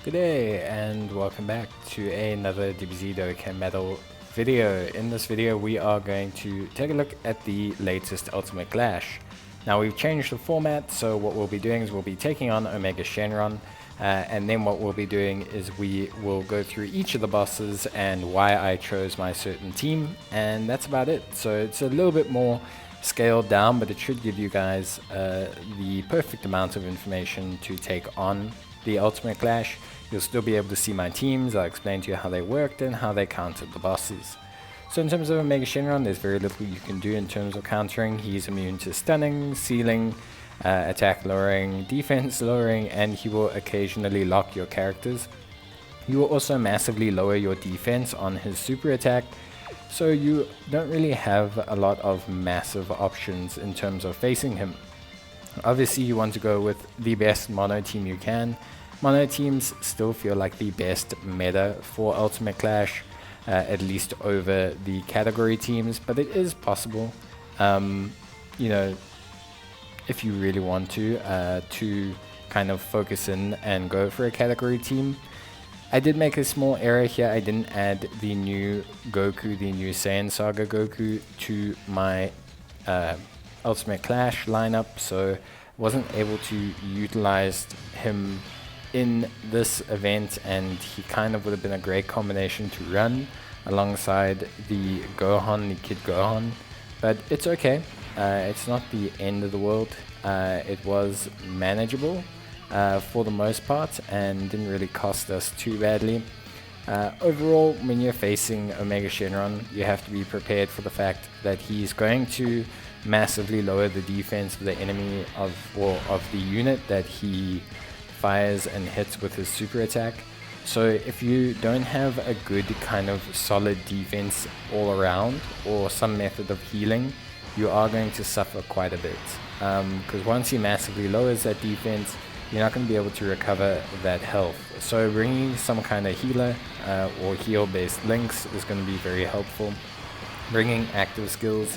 Good day and welcome back to another Dbz Dokkan Metal video. In this video we are going to take a look at the latest Ultimate Clash. Now we've changed the format, so what we'll be doing is we'll be taking on Omega Shenron, and then what we'll be doing is we will go through each of the bosses and why I chose my certain team, and that's about it. So it's a little bit more scaled down, but it should give you guys the perfect amount of information to take on the Ultimate Clash. You'll still be able to see my teams. I'll explain to you how they worked and how they countered the bosses. So in terms of Omega Shenron, there's very little you can do in terms of countering. He's immune to stunning, sealing, attack lowering, defense lowering, and he will occasionally lock your characters. He will also massively lower your defense on his super attack, so you don't really have a lot of massive options in terms of facing him. Obviously you want to go with the best mono team you can. Mono teams still feel like the best meta for Ultimate Clash, at least over the category teams, but it is possible, you know, if you really want to kind of focus in and go for a category team. I did make a small error here. I didn't add the new Goku, the new Saiyan Saga Goku, to my Ultimate Clash lineup, so wasn't able to utilize him in this event, and he kind of would have been a great combination to run alongside the Gohan, the Kid Gohan, but it's okay. It's not the end of the world. It was manageable for the most part and didn't really cost us too badly. Overall, when you're facing Omega Shenron, you have to be prepared for the fact that he's going to massively lower the defense of the enemy of the unit that he fires and hits with his super attack. So if you don't have a good kind of solid defense all around or some method of healing, you are going to suffer quite a bit, because once he massively lowers that defense, you're not going to be able to recover that health. So bringing some kind of healer or heal based links is going to be very helpful. Bringing active skills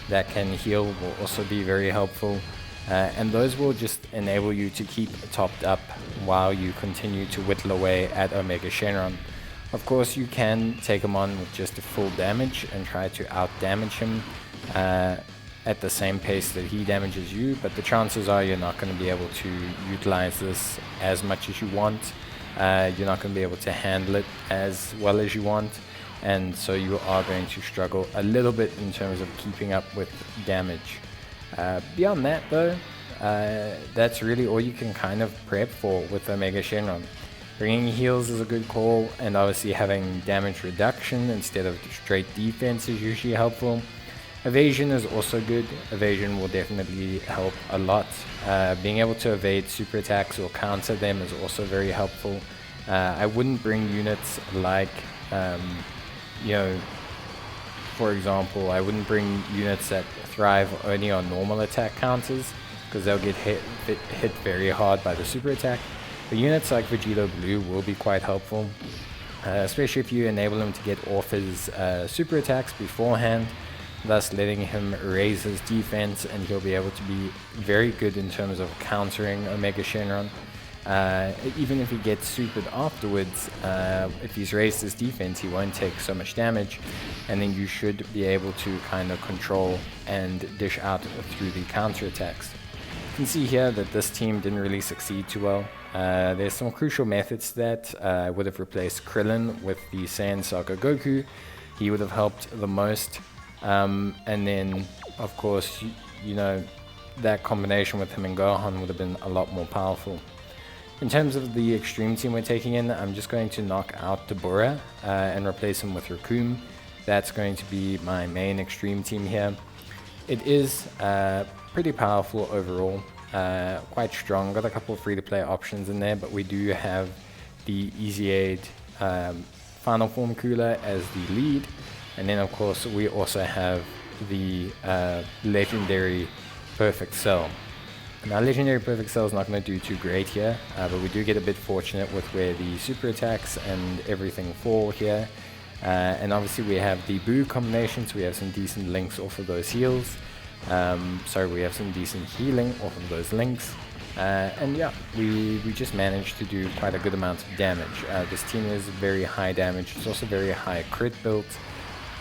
that can heal will also be very helpful, and those will just enable you to keep topped up while you continue to whittle away at Omega Shenron. Of course, you can take him on with just a full damage and try to out damage him at the same pace that he damages you, but the chances are you're not going to be able to utilize this as much as you want. You're not going to be able to handle it as well as you want, and so you are going to struggle a little bit in terms of keeping up with damage. Beyond that though, that's really all you can kind of prep for with Omega Shenron. Bringing heals is a good call, and obviously having damage reduction instead of straight defense is usually helpful. Evasion is also good. Evasion will definitely help a lot. Being able to evade super attacks or counter them is also very helpful. I wouldn't bring units like, you know, for example, I wouldn't bring units that thrive only on normal attack counters, because they'll get hit very hard by the super attack. But units like Vegeta Blue will be quite helpful, especially if you enable him to get off his super attacks beforehand, thus letting him raise his defense, and he'll be able to be very good in terms of countering Omega Shenron. Even if he gets supered afterwards, if he's raised his defense, he won't take so much damage, and then you should be able to kind of control and dish out through the counter attacks. You can see here that this team didn't really succeed too well. There's some crucial methods that would have replaced Krillin with the Saiyan Saga Goku. He would have helped the most, and then of course you know, that combination with him and Gohan would have been a lot more powerful. In terms of the extreme team we're taking in, I'm just going to knock out Deborah and replace him with Raccoon. That's going to be my main extreme team here. It is pretty powerful overall, quite strong. Got a couple of free-to-play options in there, but we do have the Easy Aid Final Form Cooler as the lead, and then of course we also have the legendary Perfect Cell. Now, Legendary Perfect Cell is not going to do too great here, but we do get a bit fortunate with where the super attacks and everything fall here. And obviously we have the Boo combination, so we have some decent links off of those heals. We have some decent healing off of those links. And yeah, we just managed to do quite a good amount of damage. This team is very high damage, it's also very high crit built,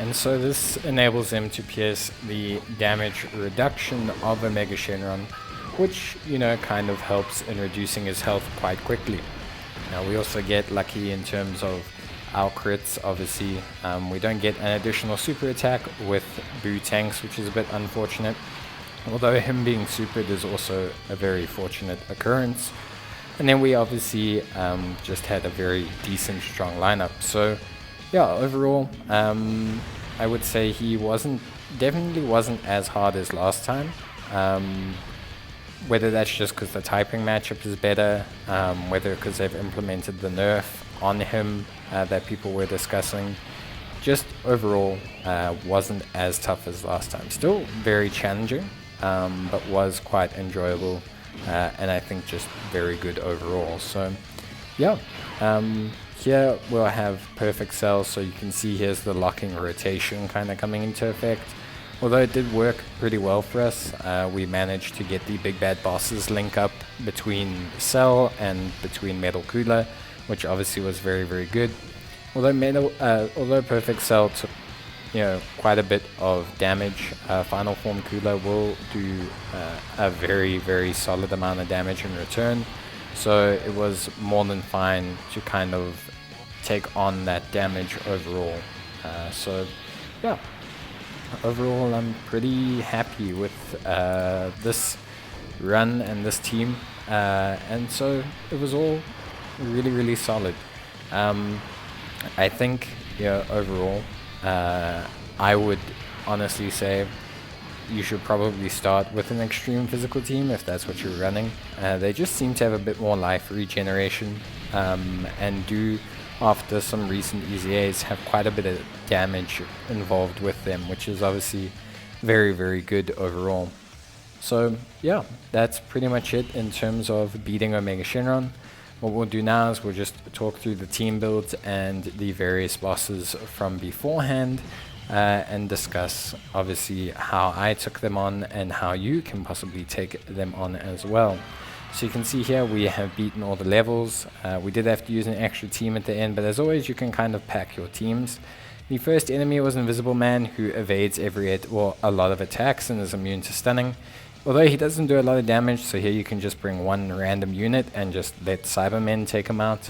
and so this enables him to pierce the damage reduction of a Mega Shenron, which, you know, kind of helps in reducing his health quite quickly. Now we also get lucky in terms of our crits, obviously. We don't get an additional super attack with Boo tanks, which is a bit unfortunate. Although him being supered is also a very fortunate occurrence. And then we obviously just had a very decent, strong lineup. So yeah, overall, I would say he definitely wasn't as hard as last time. Whether that's just because the typing matchup is better, whether because they've implemented the nerf on him that people were discussing. Just overall wasn't as tough as last time. Still very challenging, but was quite enjoyable, and I think just very good overall. So yeah, here we'll have perfect cells, so you can see here's the locking rotation kind of coming into effect. Although it did work pretty well for us, we managed to get the big bad bosses link up between Cell and between Metal Cooler, which obviously was very, very good. Although Perfect Cell took, you know, quite a bit of damage, Final Form Cooler will do a very, very solid amount of damage in return. So it was more than fine to kind of take on that damage overall. So yeah. Overall, I'm pretty happy with this run and this team, and so it was all really, really solid. I think, yeah, overall, I would honestly say you should probably start with an extreme physical team if that's what you're running. They just seem to have a bit more life regeneration, and do, after some recent EZAs, have quite a bit of damage involved with them, which is obviously very, very good overall. So yeah, that's pretty much it in terms of beating Omega Shenron. What we'll do now is we'll just talk through the team builds and the various bosses from beforehand, and discuss obviously how I took them on and how you can possibly take them on as well. So you can see here we have beaten all the levels. We did have to use an extra team at the end, but as always you can kind of pack your teams. The first enemy was Invisible Man, who evades a lot of attacks and is immune to stunning. Although he doesn't do a lot of damage, so here you can just bring one random unit and just let Cybermen take him out.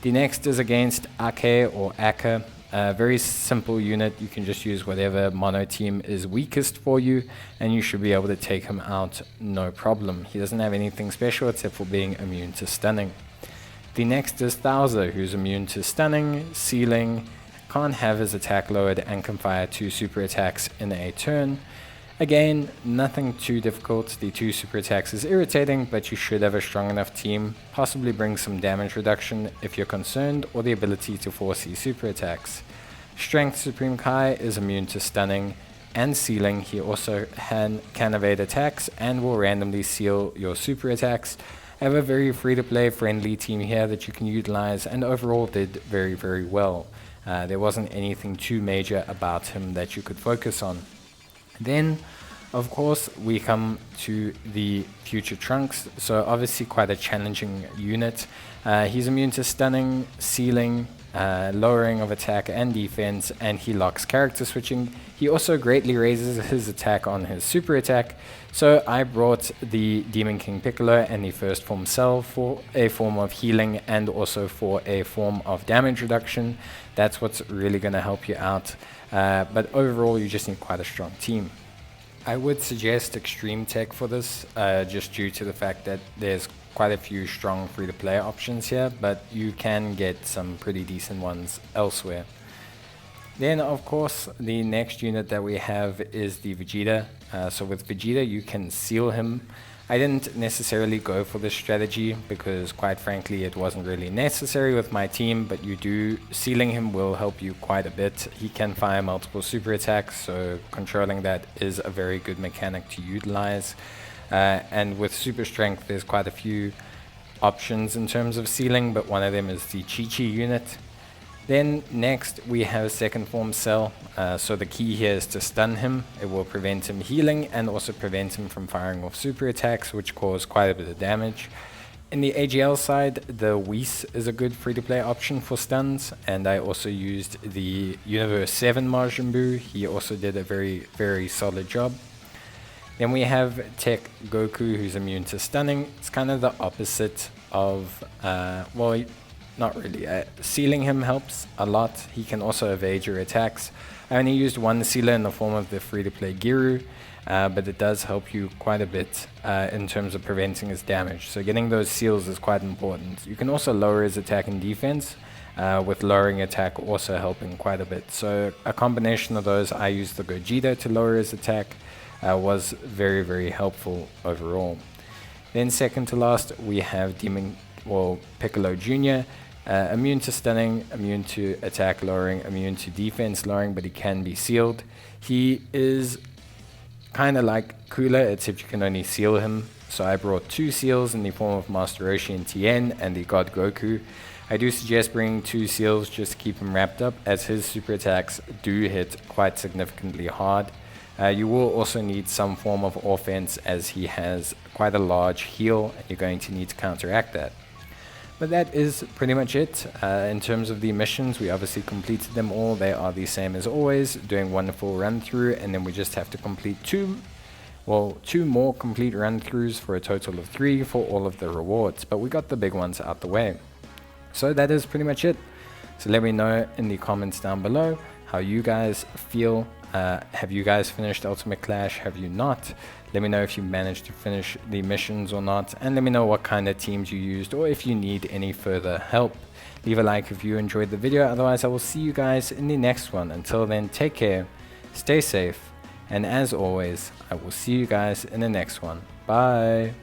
The next is against Ake or Aka. A very simple unit, you can just use whatever mono team is weakest for you, and you should be able to take him out no problem. He doesn't have anything special except for being immune to stunning. The next is Thouser, who's immune to stunning, sealing, can't have his attack lowered, and can fire 2 super attacks in a turn. Again, nothing too difficult. The 2 super attacks is irritating, but you should have a strong enough team, possibly bring some damage reduction if you're concerned, or the ability to foresee super attacks. Strength Supreme Kai is immune to stunning and sealing. He also can evade attacks and will randomly seal your super attacks. I have a very free-to-play friendly team here that you can utilize, and overall did very, very well. There wasn't anything too major about him that you could focus on. Then, of course, we come to the Future Trunks, so obviously quite a challenging unit. He's immune to stunning, sealing, lowering of attack and defense, and he locks character switching. He also greatly raises his attack on his super attack, so I brought the Demon King Piccolo and the First Form Cell for a form of healing and also for a form of damage reduction. That's what's really going to help you out. But overall, you just need quite a strong team. I would suggest Extreme Tech for this, just due to the fact that there's quite a few strong free-to-play options here, but you can get some pretty decent ones elsewhere. Then, of course, the next unit that we have is the Vegeta. So with Vegeta, you can seal him. I didn't necessarily go for this strategy because, quite frankly, it wasn't really necessary with my team, but sealing him will help you quite a bit. He can fire multiple super attacks, so controlling that is a very good mechanic to utilize. And with super strength, there's quite a few options in terms of sealing, but one of them is the Chi-Chi unit. Then next we have second form Cell. So the key here is to stun him. It will prevent him healing and also prevent him from firing off super attacks, which cause quite a bit of damage. In the AGL side, the Whis is a good free-to-play option for stuns, and I also used the Universe 7 Majin Buu. He also did a very solid job. Then we have Tech Goku, who's immune to stunning. It's kind of the opposite of, well, not really. Sealing him helps a lot. He can also evade your attacks. I only used one sealer in the form of the free-to-play Giru, but it does help you quite a bit in terms of preventing his damage. So getting those seals is quite important. You can also lower his attack and defense, with lowering attack also helping quite a bit. So a combination of those, I used the Vegeta to lower his attack, was very helpful overall. Then second to last, we have Piccolo Jr., immune to stunning, immune to attack lowering, immune to defense lowering, but he can be sealed. He is kind of like Cooler, except you can only seal him. So I brought 2 seals in the form of Master Roshi and Tien and the God Goku. I do suggest bringing 2 seals just to keep him wrapped up, as his super attacks do hit quite significantly hard. You will also need some form of offense, as he has quite a large heal and you're going to need to counteract that. But that is pretty much it. In terms of the missions, we obviously completed them all. They are the same as always, doing one full run through, and then we just have to complete 2 more complete run throughs for a total of 3 for all of the rewards. But we got the big ones out the way. So that is pretty much it. So let me know in the comments down below how you guys feel. Have you guys finished Ultimate Clash? Have you not? Let me know if you managed to finish the missions or not, and let me know what kind of teams you used, or if you need any further help. Leave a like if you enjoyed the video. Otherwise, I will see you guys in the next one. Until then, take care, stay safe, and as always, I will see you guys in the next one. Bye.